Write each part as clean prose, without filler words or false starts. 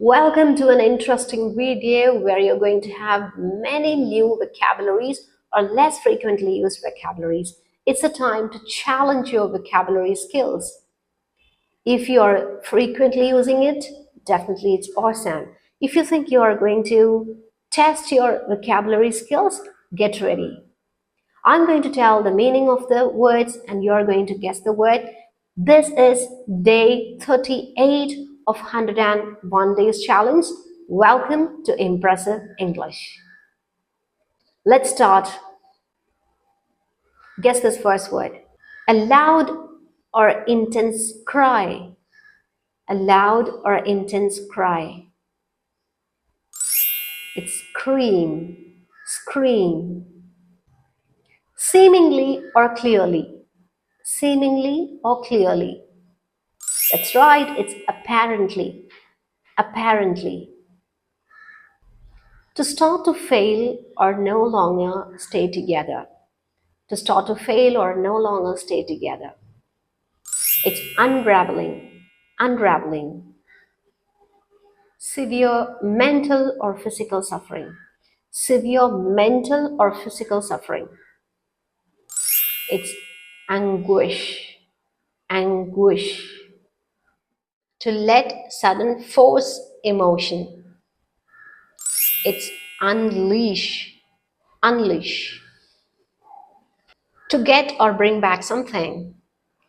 Welcome to an interesting video where you're going to have many new vocabularies or less frequently used vocabularies. It's a time to challenge your vocabulary skills. If you're frequently using it, definitely it's awesome. If you think you are going to test your vocabulary skills, get ready. I'm going to tell the meaning of the words and you're going to guess the word. This is day 38 of 101 days challenge. Welcome to Impressive English. Let's start. Guess this first word. A loud or intense cry. A loud or intense cry. It's scream. Scream. Seemingly or clearly. Seemingly or clearly. That's right, it's apparently. Apparently. To start to fail or no longer stay together. To start to fail or no longer stay together. It's unraveling. Unraveling. Severe mental or physical suffering. Severe mental or physical suffering. It's anguish. Anguish. To let sudden force emotion. It's unleash. Unleash. To get or bring back something.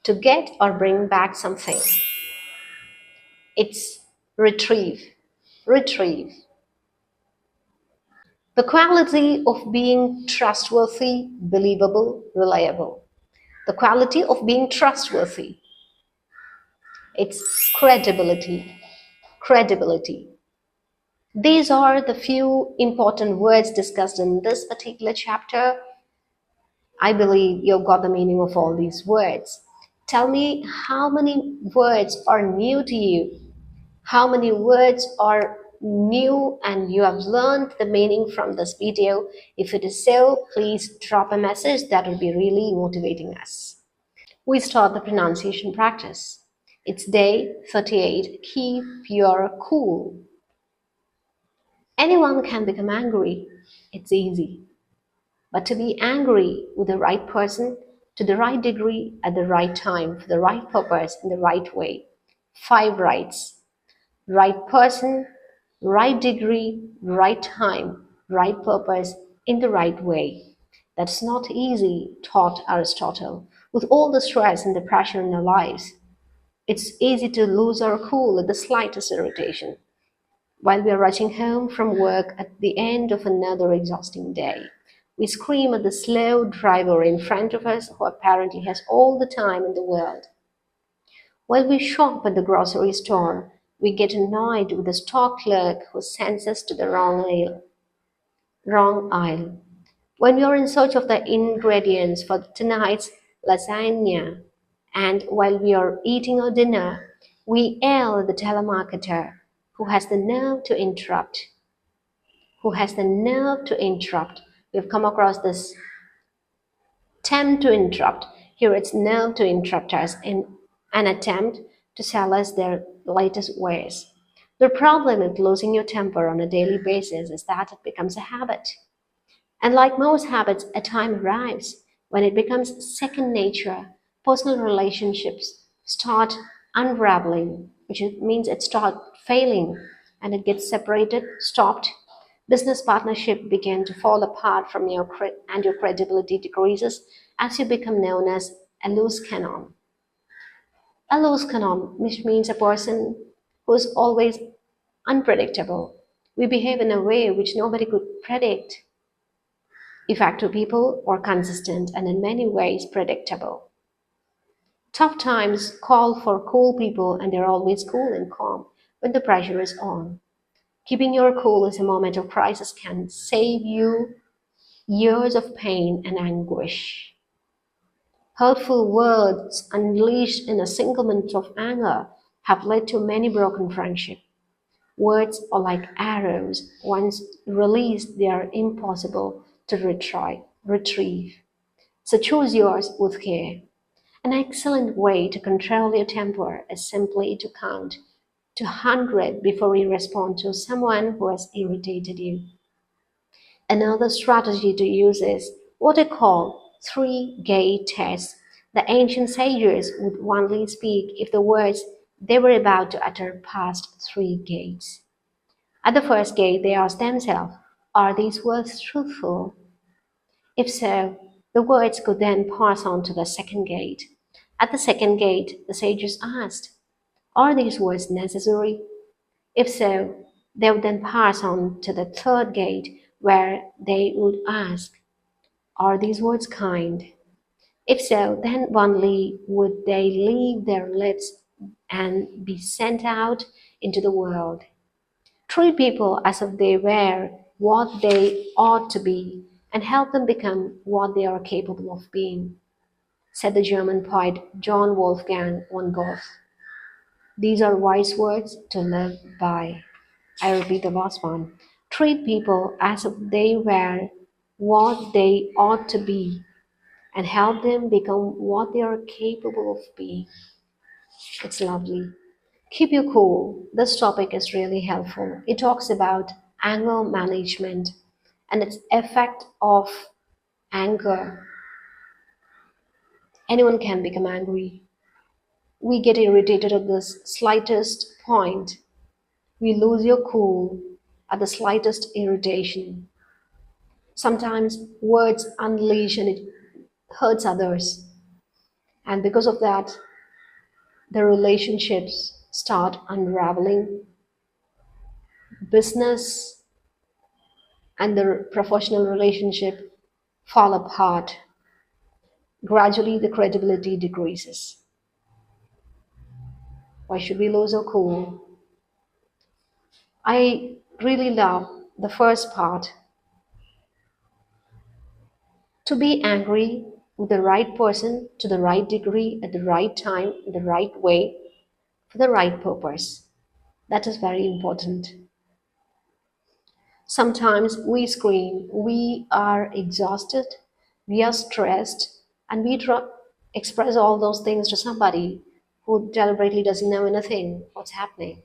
To get or bring back something. It's retrieve. Retrieve. The quality of being trustworthy, believable, reliable. The quality of being trustworthy. It's credibility. Credibility. These are the few important words discussed in this particular chapter. I believe you've got the meaning of all these words. Tell me how many words are new to you? How many words are new and you have learned the meaning from this video? If it is so, please drop a message. That will be really motivating us. We start the pronunciation practice. It's day 38. Keep your cool. Anyone can become angry. It's easy. But to be angry with the right person, to the right degree, at the right time, for the right purpose, in the right way. 5 rights. Right person, right degree, right time, right purpose, in the right way. That's not easy, taught Aristotle. With all the stress and the pressure in our lives, it's easy to lose our cool at the slightest irritation, while we are rushing home from work at the end of another exhausting day. We scream at the slow driver in front of us who apparently has all the time in the world. While we shop at the grocery store, we get annoyed with the store clerk who sends us to the wrong aisle. When we are in search of the ingredients for tonight's lasagna, and while we are eating our dinner, we yell at the telemarketer who has the nerve to interrupt. Who has the nerve to interrupt. We've come across this term to interrupt. Here it's nerve to interrupt us in an attempt to sell us their latest wares. The problem with losing your temper on a daily basis is that it becomes a habit. And like most habits, a time arrives when it becomes second nature. Personal relationships start unraveling, which means it starts failing and it gets separated, stopped. Business partnership begin to fall apart from your credibility decreases as you become known as a loose cannon. A loose cannon, which means a person who is always unpredictable. We behave in a way which nobody could predict. Effective people are consistent and in many ways predictable. Tough times call for cool people and they're always cool and calm when the pressure is on. Keeping your cool in a moment of crisis can save you years of pain and anguish. Hurtful words unleashed in a single minute of anger have led to many broken friendships. Words are like arrows. Once released, they are impossible to retrieve. So choose yours with care. An excellent way to control your temper is simply to count to 100 before you respond to someone who has irritated you. Another strategy to use is what I call three-gate test. The ancient sages would only speak if the words they were about to utter passed three gates. At the first gate, they asked themselves, are these words truthful? If so, the words could then pass on to the second gate. At the second gate, the sages asked, are these words necessary? If so, they would then pass on to the third gate, where they would ask, are these words kind? If so, then only would they leave their lips and be sent out into the world. Treat people as if they were what they ought to be and help them become what they are capable of being, said the German poet Johann Wolfgang von Goethe. These are wise words to live by. I repeat the last one. Treat people as if they were what they ought to be and help them become what they are capable of being. It's lovely. Keep you cool. This topic is really helpful. It talks about anger management and its effect of anger. Anyone can become angry. We get irritated at the slightest point. We lose your cool at the slightest irritation. Sometimes words unleash and it hurts others. And because of that, the relationships start unraveling. Business and the professional relationship fall apart. Gradually, the credibility decreases. Why should we lose our cool? I really love the first part. To be angry with the right person to the right degree at the right time, in the right way, for the right purpose. That is very important. Sometimes we scream, we are exhausted, we are stressed, and we express all those things to somebody who deliberately doesn't know anything what's happening.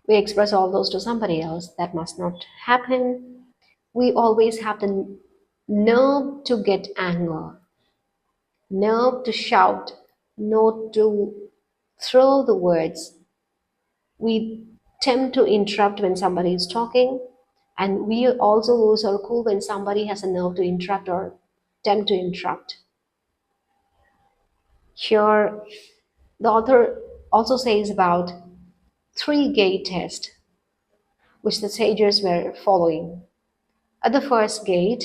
We express all those to somebody else. That must not happen. We always have the nerve to get anger, nerve to shout, nerve to throw the words. We tend to interrupt when somebody is talking, and we also lose our cool when somebody has a nerve to interrupt or attempt to interrupt. Here, the author also says about three-gate test, which the sages were following. At the first gate,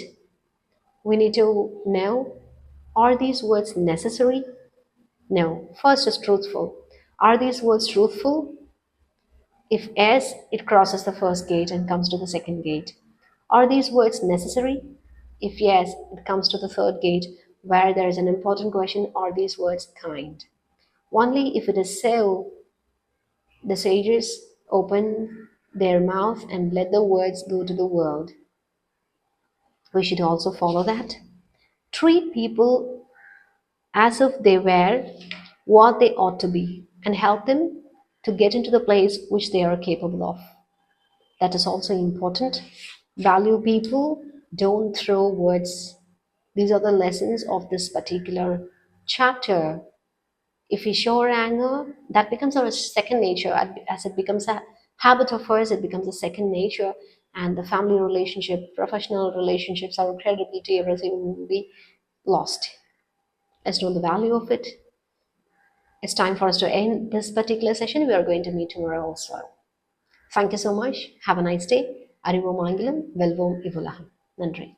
we need to know, are these words necessary? No. First is truthful. Are these words truthful? If yes, it crosses the first gate and comes to the second gate. Are these words necessary? If yes, it comes to the third gate, where there is an important question, are these words kind? Only if it is so, the sages open their mouth and let the words go to the world. We should also follow that. Treat people as if they were what they ought to be and help them to get into the place which they are capable of. That is also important. Value people, don't throw words. These are the lessons of this particular chapter. If we show our anger, that becomes our second nature. As it becomes a habit of ours, it becomes a second nature. And the family relationship, professional relationships, our credibility, everything will be lost. Let's know the value of it. It's time for us to end this particular session. We are going to meet tomorrow also. Thank you so much. Have a nice day. Arivom Angilam, Velvom Ivulaham. Nandri.